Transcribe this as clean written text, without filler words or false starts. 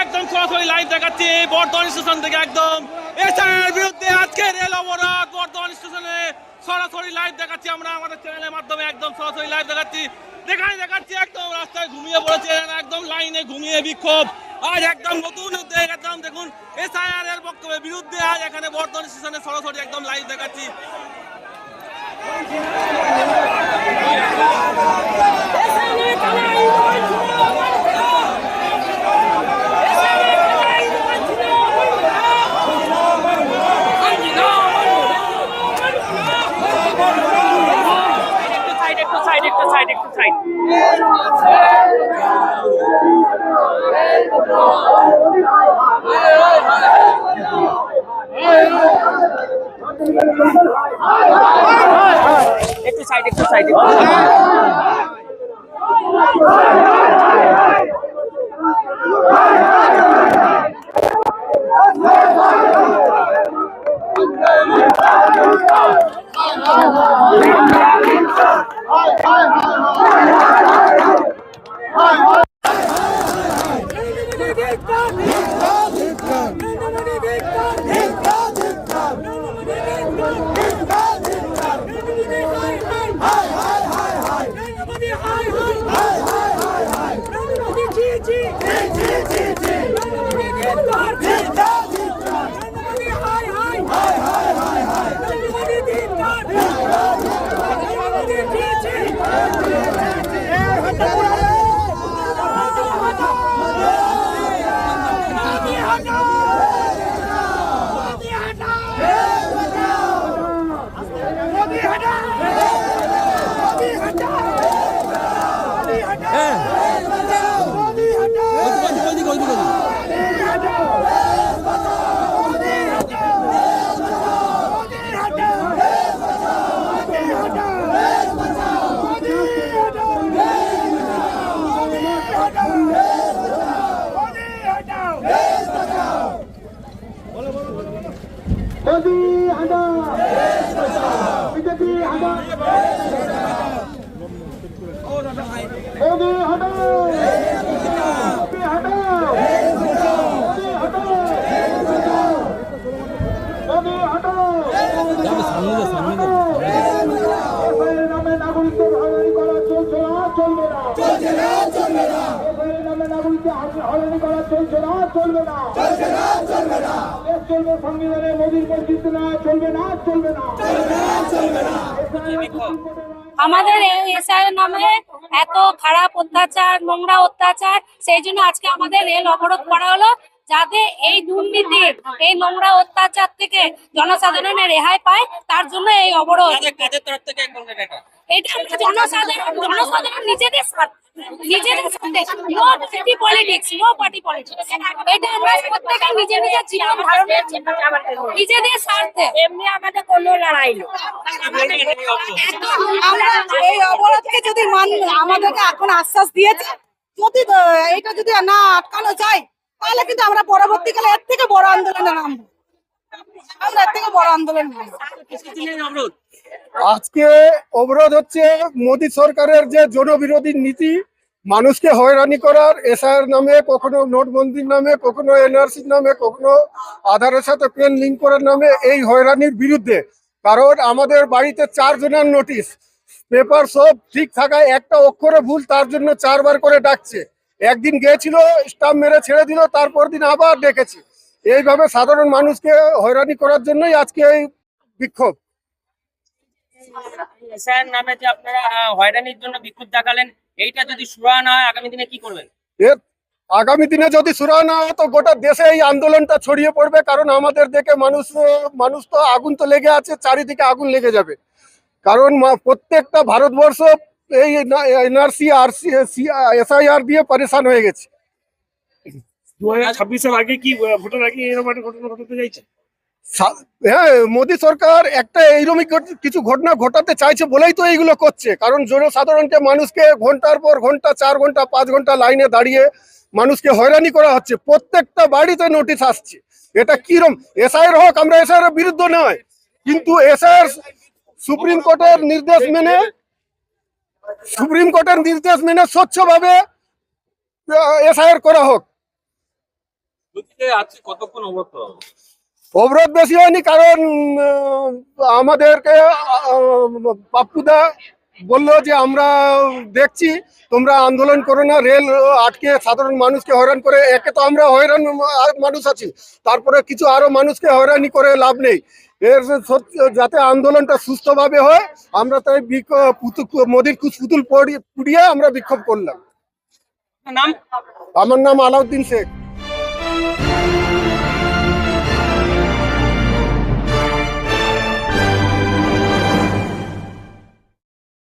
একদম সরাসরি লাইভ দেখাচ্ছি বর্ধমান স্টেশন থেকে। একদম এসআইআর বিরুদ্ধে আজকে রেল অবরোধ বর্ধমান স্টেশনে সরাসরি লাইভ দেখাচ্ছি আমরা আমাদের চ্যানেলের মাধ্যমে। একদম সরাসরি লাইভ দেখাচ্ছি, দেখাচ্ছি একদম রাস্তায় ঘুমিয়ে পড়েছে, একদম লাইনে ঘুমিয়ে বিক্ষোভ। আজ একদম নতুন উদ্যোগ, একদম দেখুন এসআইআর এর বক্তব্যের বিরুদ্ধে আজ এখানে বর্ধমান স্টেশনে সরাসরি একদম লাইভ দেখাচ্ছি। একটু সাইড আমাদের এসআইআর নামে এত খারাপ অত্যাচার, নোংরা অত্যাচার, সেই জন্য আজকে আমাদের রেল অবরোধ করা হলো, যাতে এই দুর্নীতি, এই নোংরা অত্যাচার থেকে জনসাধারণের রেহাই পায়, তার জন্য এই অবরোধ। এটা জনসাধারণ নিজেদের স্বার্থে, নো পার্টি পলিটিক্স। এটা আমরা প্রত্যেকে নিজের জীবন ধারণের নিজেদের স্বার্থে, এমনি আমাদের কোনো লড়াই নেই। আমরা এই অবরোধকে যদি আমাদেরকে এখন আশ্বাস দিয়েছে, যদি এটা যদি না আটকানো যায়, তাহলে কিন্তু আমরা পরবর্তীকালে এর থেকে বড় আন্দোলনে নামবো। আমরা এর থেকে বড় আন্দোলন নামবো। আজকে অবরোধ হচ্ছে মোদী সরকারের যে জনবিরোধী নীতি, মানুষকে হয়রানি করার, এসআইআর নামে, কখনো নোটবন্দির নামে, কখনো এনআরসির নামে, কখনো আধারের সাথে পেন লিঙ্ক করার নামে, এই হয়রানির বিরুদ্ধে। কারণ আমাদের বাড়িতে 4 জনের নোটিশ, পেপার সব ঠিক থাকায় একটা অক্ষরে ভুল, তার জন্য 4 বার করে ডাকছে। একদিন গিয়েছিল, স্টাম্প মেরে ছেড়ে দিল, তারপর দিন আবার ডেকেছে। এইভাবে সাধারণ মানুষকে হয়রানি করার জন্যই আজকে এই বিক্ষোভ। এসআইআর নামে যে আপনারা হয়রানির জন্য বিক্ষোভ দেখালেন, এইটা যদি সুরাহা না হয় আগামী দিনে কি করবেন? আগামী দিনে যদি সুরাহা না হয় তো গোটা দেশে এই আন্দোলনটা ছড়িয়ে পড়বে। কারণ আমাদের দেখে মানুষ তো আগুন তো লেগে আছে, চারিদিকে আগুন লেগে যাবে। কারণ প্রত্যেকটা ভারতবর্ষ এই এনআরসি এসআইআর দিয়ে পরেশান হয়ে গেছে। 2026-এর আগে কি ভোটের আগে এরকম একটা ঘটনা ঘটাতে চাইছে? হ্যাঁ, মোদী সরকার একটা এইরকম কিছু ঘটনা ঘটাতে চাইছে বলেই তো এইগুলো করছে। কারণ জনসাধারণকে, মানুষকে ঘন্টার পর ঘন্টা, 4 ঘন্টা 5 ঘন্টা লাইনে দাঁড়িয়ে মানুষকে হয়রানি করা হচ্ছে। প্রত্যেকটা বাড়িতে নোটিশ আসছে। এটা কিরম? এসআইআর হোক, আমরা এসআইআর বিরুদ্ধে নয়, কিন্তু এসআইআর সুপ্রিম কোর্টের নির্দেশ মেনে স্বচ্ছভাবে এসআইআর করা হোক। আজকে কতক্ষণ অবরোধ করা হলো? অবরোধ বেশি হয়নি, কারণ আমাদেরকে পাপ্পুদা বললো যে আমরা দেখছি, তোমরা আন্দোলন করো না, রেল আটকে সাধারণ মানুষকে হয়রান করে, একে তো আমরা হয়রান মানুষ আছি, তারপরে কিছু আরো মানুষকে হয়রানি করে লাভ নেই। এর যাতে আন্দোলনটা সুস্থভাবে হয়, আমরা তাই মোদির পুতুল পুড়িয়ে আমরা বিক্ষোভ করলাম। নাম? আমার নাম আলাউদ্দিন শেখ।